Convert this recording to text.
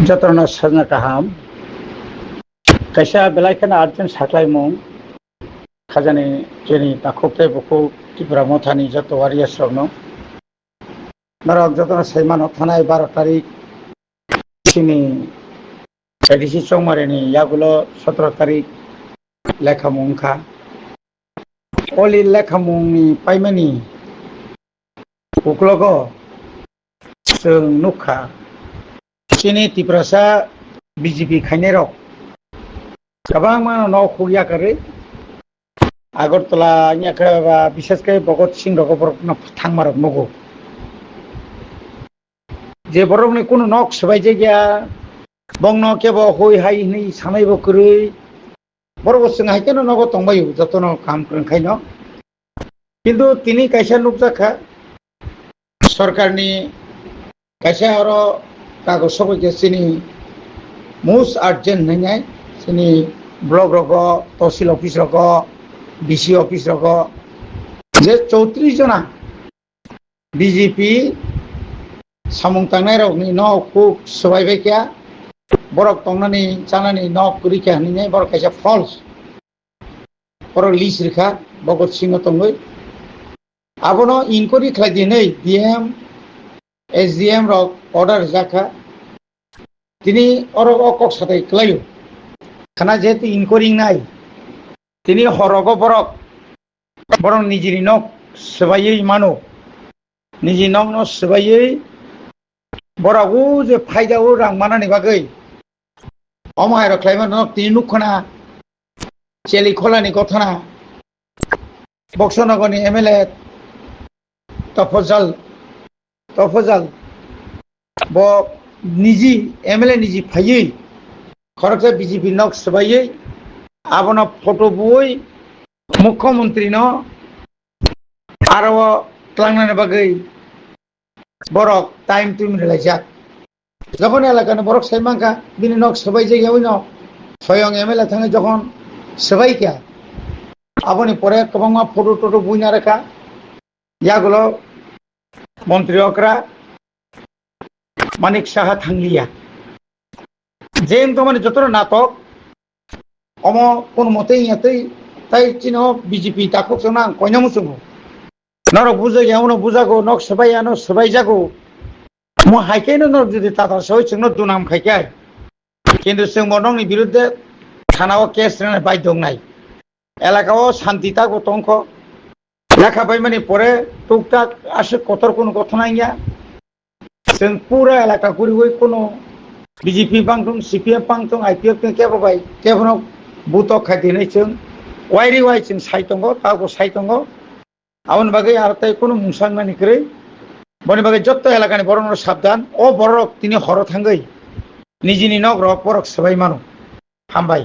जतरना सजना काहाम कैसा बेलायखना आर्जन साख्लाय मुं खाजानि जेनि नाखौते बुखौ त्रिपुरा मथानि जत वारिया स्रगनो नरक जतना सैमानो थानाय 12 तारिख सिनि एडिसि चौमारिनि यागुलो 17 तारिख लेखा मुंखा अली लेखा मुंनि पाइमानि उक्लगो जों नुखा सिनि त्रिपुरासा बीजेपी खायनेरक गोबां मानो नखौ याकारै आगरतला याखा विशेषकै भगत सिंह रगबर थांमारक नगौ जे बरकनि कुनु नक सबाय जायगा बंनो केबो हय हाय नि सानायबो करै बरबो जों हायकेनो नगो तंबायो जतनो काम खायनो किन्तु तिनि कैसा नुक जाखा सरकारनि कैसा आरो कागज सबैके सिनि मोस्ट अर्जेंट होननाय सिनि ब्लक रगो तहसिल ऑफिस रगो डीसी ऑफिस रगो जे 34 जना बीजेपी सामुं तांनाय रगनि नखौ सबायबाय क्या बरक तंनानै जानानै नक कुरिका हनैनाय बरक कैसा फल्स बरक लिस्ट रेखा Bhagat Singh तंगै आबनो enquiry खालायदिनै DM SDM रक ऑर्डर जाखा तिनी अरग अकक साथै क्लायो खाना जेहेतु इनक्वायरि नाय तिनी हरगो बरक निजिनि नक सबायै मानो निजि नक न सबायै बरकउ जे फायदाउ रां मानानि बागै अमाय रख्लायमा नक तिनी नुखना चेली खोलानि गथना बक्सनगरनि एमएलए तफजल ब निजी एमएलए निजी फायै खरकसे बीजेपी नक सबायै आबनो फटो बुई मुख्यमंत्री न आरो क्लांनानि बागै बरक टाइम टू मिलायजा যখন এলাকানে বরক সাইমাঙ্কা বিনি নক সবাই জায়গায় ন স্বয়ং এমএলএ থাঙ্গে যখন সবাই কে আপনি পরে কবাংমা ফটো টটো বুইনা রাখা ইয়াগুলো মন্ত্রী অকরা মানিক সাহা থাঙ্গলিয়া যেন তো মানে যতটা নাটক অম কোন মতেই ইয়াতেই তাই চিনো বিজেপি তাকক জনা কয়না মুসুগো নরক বুঝে এমন বুঝাগো নক সবাই আনো সবাই যাগো मो हाइकेनो नक जुदि ताता सय जोंनो दुनाम खायखाय किन्तु जों मनंनि बिरुद्धे थानाव केस रेनाय बाध्य नाय एलाकाव शांतिता गतंख लेखा बायमानि परे टुकटाक आसे कतर कोनो घटना गया जों पूरा एलाका गुरिवै कोनो बीजेपी बांथं सीपीएम बांथं आईपीएफ केबोबाय केबनो बुतो खायदिनै जों वाइरि वाइ जों साइतंगो तागो साइतंगो आवन बागै आरताय कोनो मुंसांनानिख्रै बनि बागै जत्त एलाकानि बरन साबधान ओ बरक तिनी हर थांगै निजिनि नक रक बरक सबाय मानो हामबाय।